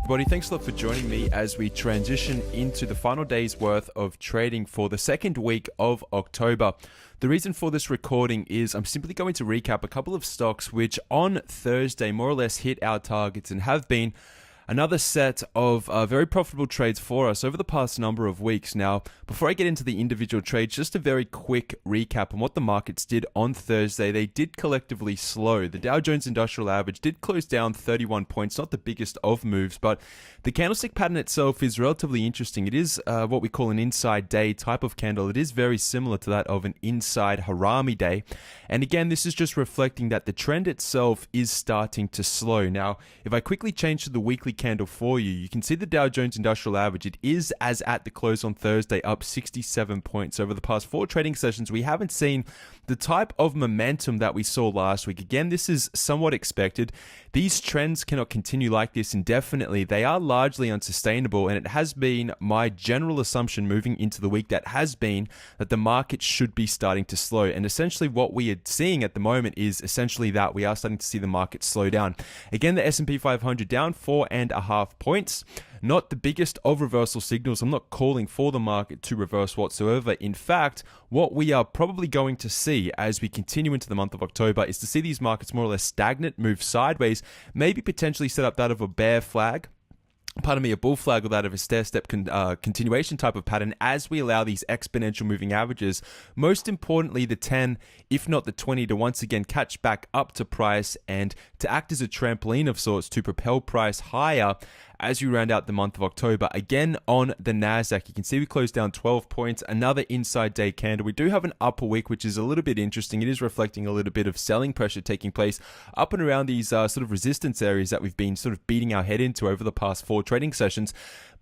Everybody, thanks a lot for joining me as we transition into the final day's worth of trading for the second week of October. The reason for this recording is I'm simply going to recap a couple of stocks which on Thursday more or less hit our targets and have been another set of very profitable trades for us over the past number of weeks. Now, before I get into the individual trades, just a very quick recap on what the markets did on Thursday. They did collectively slow. The Dow Jones Industrial Average did close down 31 points, not the biggest of moves, but the candlestick pattern itself is relatively interesting. It is what we call an inside day type of candle. It is very similar to that of an inside harami day. And again, this is just reflecting that the trend itself is starting to slow. Now, if I quickly change to the weekly candle for you, you can see the Dow Jones Industrial Average. It is, as at the close on Thursday, up 67 points. Over the past 4 trading sessions, we haven't seen the type of momentum that we saw last week. Again, this is somewhat expected. These trends cannot continue like this indefinitely. They are largely unsustainable, and it has been my general assumption moving into the week that the market should be starting to slow. And essentially what we are seeing at the moment is essentially that we are starting to see the market slow down. Again, the S&P 500 down 4.5 points. Not the biggest of reversal signals. I'm not calling for the market to reverse whatsoever. In fact, what we are probably going to see as we continue into the month of October is to see these markets more or less stagnant, move sideways, maybe potentially set up that of a bear flag. A bull flag or that of a stair-step continuation type of pattern as we allow these exponential moving averages, most importantly the 10, if not the 20, to once again catch back up to price and to act as a trampoline of sorts to propel price higher as we round out the month of October. Again, on the NASDAQ, you can see we closed down 12 points, another inside day candle. We do have an upper wick, which is a little bit interesting. It is reflecting a little bit of selling pressure taking place up and around these sort of resistance areas that we've been sort of beating our head into over the past 4 trading sessions.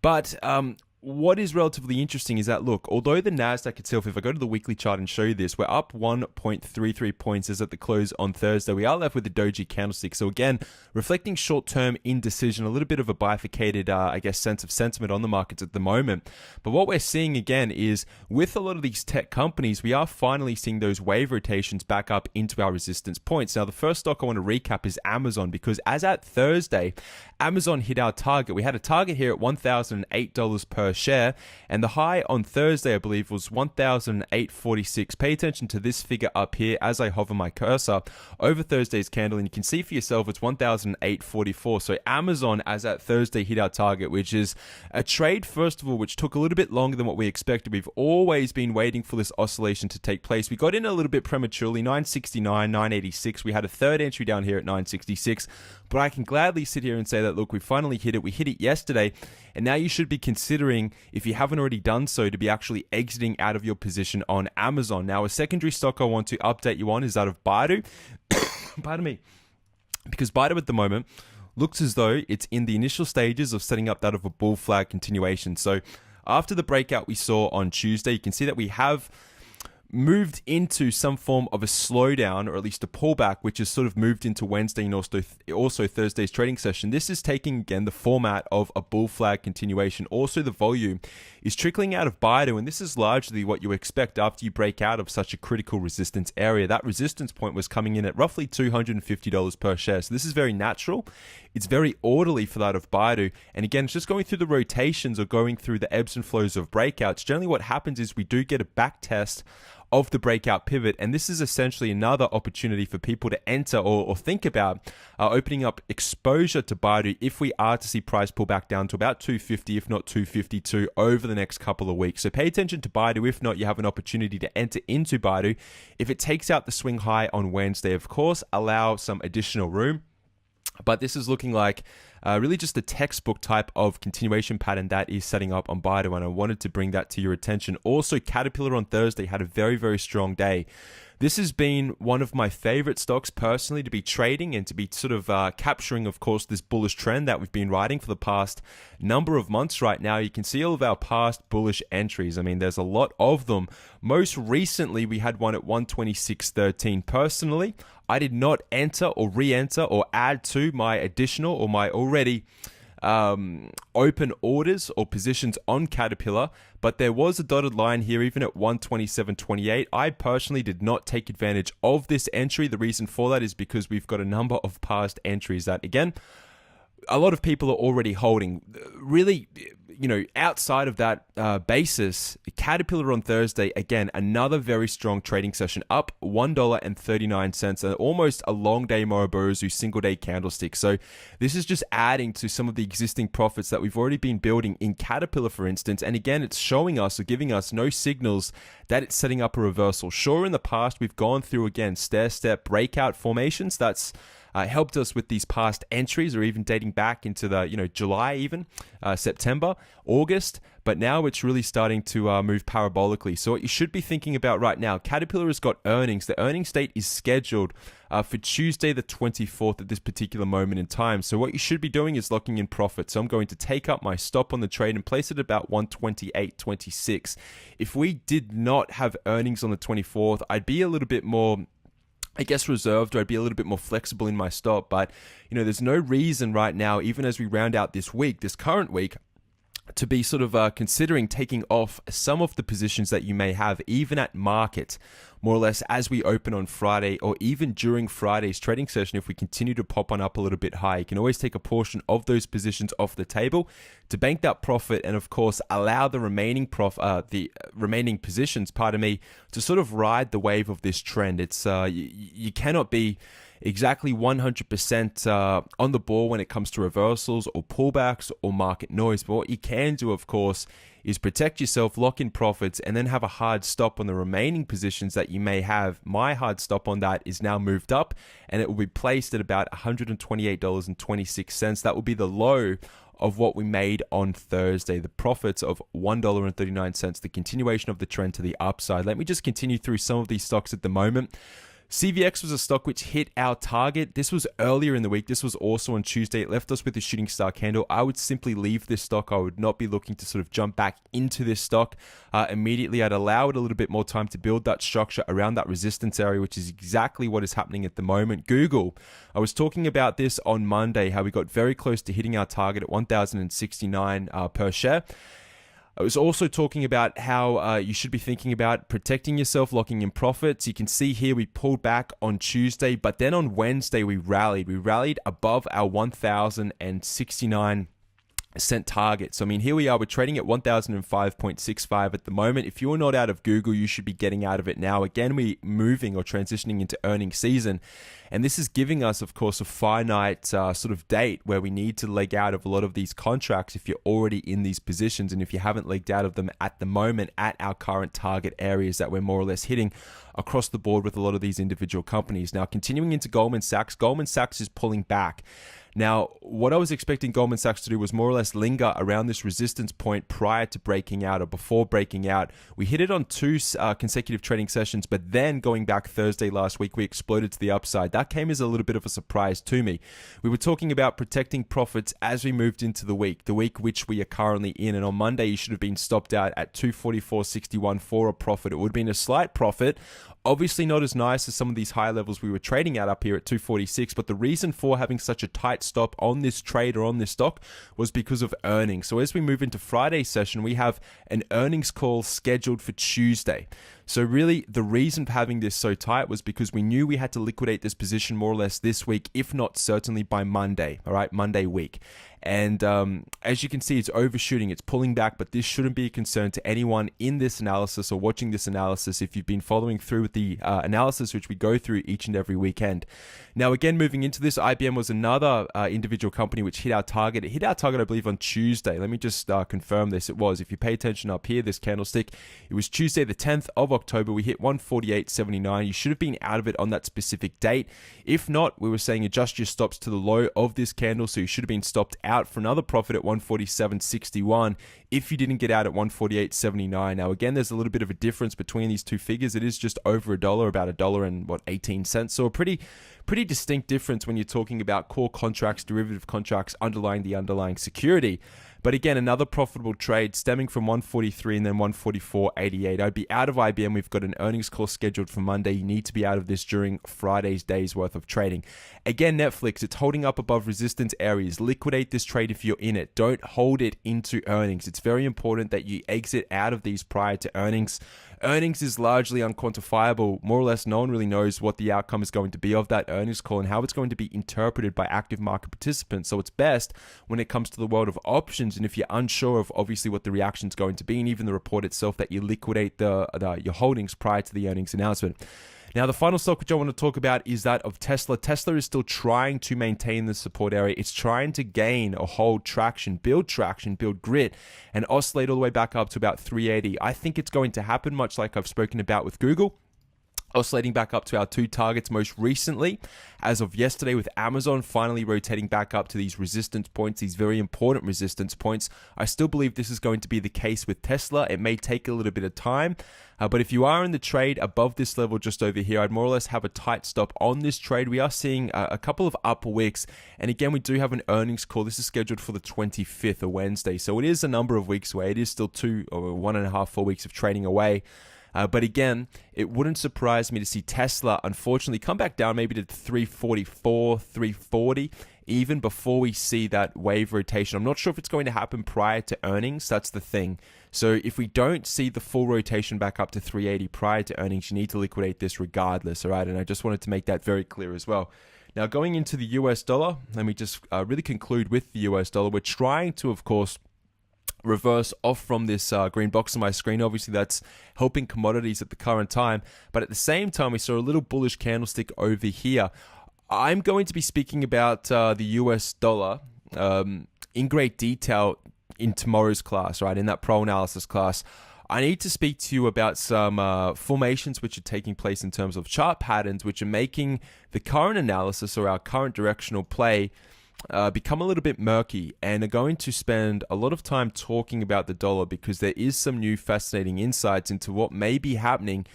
But what is relatively interesting is that, look, although the NASDAQ itself, if I go to the weekly chart and show you this, we're up 1.33 points as at the close on Thursday. We are left with a doji candlestick. So again, reflecting short-term indecision, a little bit of a bifurcated, sense of sentiment on the markets at the moment. But what we're seeing again is with a lot of these tech companies, we are finally seeing those wave rotations back up into our resistance points. Now, the first stock I want to recap is Amazon, because as at Thursday, Amazon hit our target. We had a target here at $1,008 per share, and the high on Thursday I believe was $1,846. Pay attention to this figure up here as I hover my cursor over Thursday's candle, and you can see for yourself it's $1,844. So Amazon as at Thursday hit our target, which is a trade first of all which took a little bit longer than what we expected. We've always been waiting for this oscillation to take place. We got in a little bit prematurely, 969, 986. We had a third entry down here at 966, but I can gladly sit here and say that, look, we finally hit it. We hit it yesterday, and now you should be considering, if you haven't already done so, to be actually exiting out of your position on Amazon. Now, a secondary stock I want to update you on is that of Baidu. Pardon me. Because Baidu at the moment looks as though it's in the initial stages of setting up that of a bull flag continuation. So after the breakout we saw on Tuesday, you can see that we have moved into some form of a slowdown, or at least a pullback, which has sort of moved into Wednesday and also Thursday's trading session. This is taking again the format of a bull flag continuation. Also, the volume is trickling out of Baidu, and this is largely what you expect after you break out of such a critical resistance area. That resistance point was coming in at roughly $250 per share. So this is very natural. It's very orderly for that of Baidu. And again, it's just going through the rotations or going through the ebbs and flows of breakouts. Generally what happens is we do get a back test of the breakout pivot, and this is essentially another opportunity for people to enter or think about opening up exposure to Baidu if we are to see price pull back down to about 250, if not 252, over the next couple of weeks. So pay attention to Baidu. If not, you have an opportunity to enter into Baidu. If it takes out the swing high on Wednesday, of course, allow some additional room. But this is looking like really just a textbook type of continuation pattern that is setting up on Baidu, and I wanted to bring that to your attention. Also, Caterpillar on Thursday had a very, very strong day. This has been one of my favorite stocks personally to be trading and to be sort of capturing, of course, this bullish trend that we've been riding for the past number of months right now. You can see all of our past bullish entries. I mean, there's a lot of them. Most recently, we had one at 126.13. Personally, I did not enter or re-enter or add to my additional or my already open orders or positions on Caterpillar, but there was a dotted line here even at 127.28. I personally did not take advantage of this entry. The reason for that is because we've got a number of past entries that, again, a lot of people are already holding. Really, outside of that basis, Caterpillar on Thursday, again, another very strong trading session, up $1.39, and almost a long day Morobozu single day candlestick. So this is just adding to some of the existing profits that we've already been building in Caterpillar, for instance. And again, it's showing us or giving us no signals that it's setting up a reversal. Sure, in the past, we've gone through, again, stair-step breakout formations. That's helped us with these past entries, or even dating back into the July, even September, August. But now it's really starting to move parabolically. So what you should be thinking about right now, Caterpillar has got earnings. The earnings date is scheduled for Tuesday the 24th at this particular moment in time. So what you should be doing is locking in profit. So I'm going to take up my stop on the trade and place it at about 128.26. If we did not have earnings on the 24th, I'd be a little bit more, I guess, reserved, or I'd be a little bit more flexible in my stop. But, there's no reason right now, even as we round out this current week, to be sort of considering taking off some of the positions that you may have, even at market, more or less as we open on Friday, or even during Friday's trading session. If we continue to pop on up a little bit high, you can always take a portion of those positions off the table to bank that profit, and of course allow the remaining positions, to sort of ride the wave of this trend. It's you cannot be exactly 100% on the ball when it comes to reversals or pullbacks or market noise. But what you can do, of course, is protect yourself, lock in profits, and then have a hard stop on the remaining positions that you may have. My hard stop on that is now moved up, and it will be placed at about $128.26. That will be the low of what we made on Thursday, the profits of $1.39, the continuation of the trend to the upside. Let me just continue through some of these stocks at the moment. CVX was a stock which hit our target. This was earlier in the week. This was also on Tuesday. It left us with a shooting star candle. I would simply leave this stock. I would not be looking to sort of jump back into this stock immediately. I'd allow it a little bit more time to build that structure around that resistance area, which is exactly what is happening at the moment. Google, I was talking about this on Monday, how we got very close to hitting our target at 1,069 per share. I was also talking about how you should be thinking about protecting yourself, locking in profits. You can see here we pulled back on Tuesday, but then on Wednesday we rallied. We rallied above our 1,069 cent target. So, here we are. We're trading at 1,005.65 at the moment. If you're not out of Google, you should be getting out of it now. Again, we're moving or transitioning into earnings season. And this is giving us, of course, a finite sort of date where we need to leg out of a lot of these contracts if you're already in these positions, and if you haven't legged out of them at the moment at our current target areas that we're more or less hitting across the board with a lot of these individual companies. Now, continuing into Goldman Sachs is pulling back. Now, what I was expecting Goldman Sachs to do was more or less linger around this resistance point prior to breaking out or before breaking out. We hit it on two consecutive trading sessions, but then going back Thursday last week, we exploded to the upside. That came as a little bit of a surprise to me. We were talking about protecting profits as we moved into the week which we are currently in. And on Monday, you should have been stopped out at 244.61 for a profit. It would have been a slight profit. Obviously not as nice as some of these high levels we were trading at up here at 246, but the reason for having such a tight stop on this trade or on this stock was because of earnings. So as we move into Friday's session, we have an earnings call scheduled for Tuesday. So really, the reason for having this so tight was because we knew we had to liquidate this position more or less this week, if not certainly by Monday, all right, Monday week. And as you can see, it's overshooting, it's pulling back, but this shouldn't be a concern to anyone in this analysis or watching this analysis if you've been following through with the analysis which we go through each and every weekend. Now, again, moving into this, IBM was another individual company which hit our target. It hit our target, I believe, on Tuesday. Let me just confirm this. It was, if you pay attention up here, this candlestick, it was Tuesday the 10th of October. We hit 148.79. You should have been out of it on that specific date. If not, we were saying adjust your stops to the low of this candle, so you should have been stopped out for another profit at 147.61 if you didn't get out at 148.79. Now, again, there's a little bit of a difference between these two figures. It is just over $1, about $1.18. So a pretty distinct difference when you're talking about core contracts, derivative contracts, underlying the underlying security. But again, another profitable trade stemming from 143 and then 144.88. I'd be out of IBM. We've got an earnings call scheduled for Monday. You need to be out of this during Friday's day's worth of trading. Again, Netflix, it's holding up above resistance areas. Liquidate this trade if you're in it. Don't hold it into earnings. It's very important that you exit out of these prior to earnings. Earnings is largely unquantifiable. More or less, no one really knows what the outcome is going to be of that earnings call and how it's going to be interpreted by active market participants. So it's best when it comes to the world of options, and if you're unsure of obviously what the reaction is going to be and even the report itself, that you liquidate your holdings prior to the earnings announcement. Now, the final stock which I want to talk about is that of Tesla. Tesla is still trying to maintain the support area. It's trying to gain or hold traction, build grit, and oscillate all the way back up to about 380. I think it's going to happen, much like I've spoken about with Google, oscillating back up to our 2 targets most recently, as of yesterday, with Amazon finally rotating back up to these resistance points, these very important resistance points. I still believe this is going to be the case with Tesla. It may take a little bit of time, but if you are in the trade above this level just over here, I'd more or less have a tight stop on this trade. We are seeing a couple of upper wicks, and again, we do have an earnings call. This is scheduled for the 25th, a Wednesday, so it is a number of weeks away. It is still 2 or 1.5, 4 weeks of trading away. But again, it wouldn't surprise me to see Tesla, unfortunately, come back down maybe to 344, 340, even before we see that wave rotation. I'm not sure if it's going to happen prior to earnings. That's the thing. So if we don't see the full rotation back up to 380 prior to earnings, you need to liquidate this regardless, all right? And I just wanted to make that very clear as well. Now, going into the US dollar, let me just really conclude with the US dollar. We're trying to, of course, reverse off from this green box on my screen. Obviously, that's helping commodities at the current time, but at the same time, we saw a little bullish candlestick over here. I'm going to be speaking about the US dollar in great detail in tomorrow's class, right? In that pro analysis class. I need to speak to you about some formations which are taking place in terms of chart patterns, which are making the current analysis or our current directional play become a little bit murky, and are going to spend a lot of time talking about the dollar because there is some new fascinating insights into what may be happening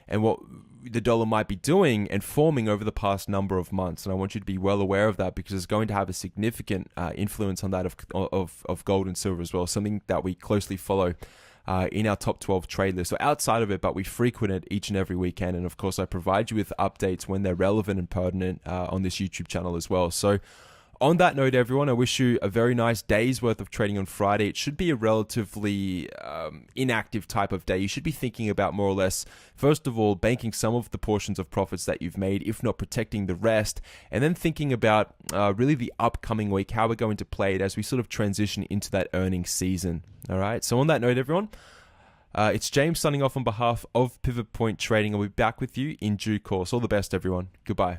and what the dollar might be doing and forming over the past number of months. And I want you to be well aware of that because it's going to have a significant influence on that of gold and silver as well, something that we closely follow in our top 12 trade list. So outside of it, but we frequent it each and every weekend. And of course, I provide you with updates when they're relevant and pertinent on this YouTube channel as well. So on that note, everyone, I wish you a very nice day's worth of trading on Friday. It should be a relatively inactive type of day. You should be thinking about more or less, first of all, banking some of the portions of profits that you've made, if not protecting the rest, and then thinking about really the upcoming week, how we're going to play it as we sort of transition into that earnings season. All right. So on that note, everyone, it's James signing off on behalf of Pivot Point Trading. I'll be back with you in due course. All the best, everyone. Goodbye.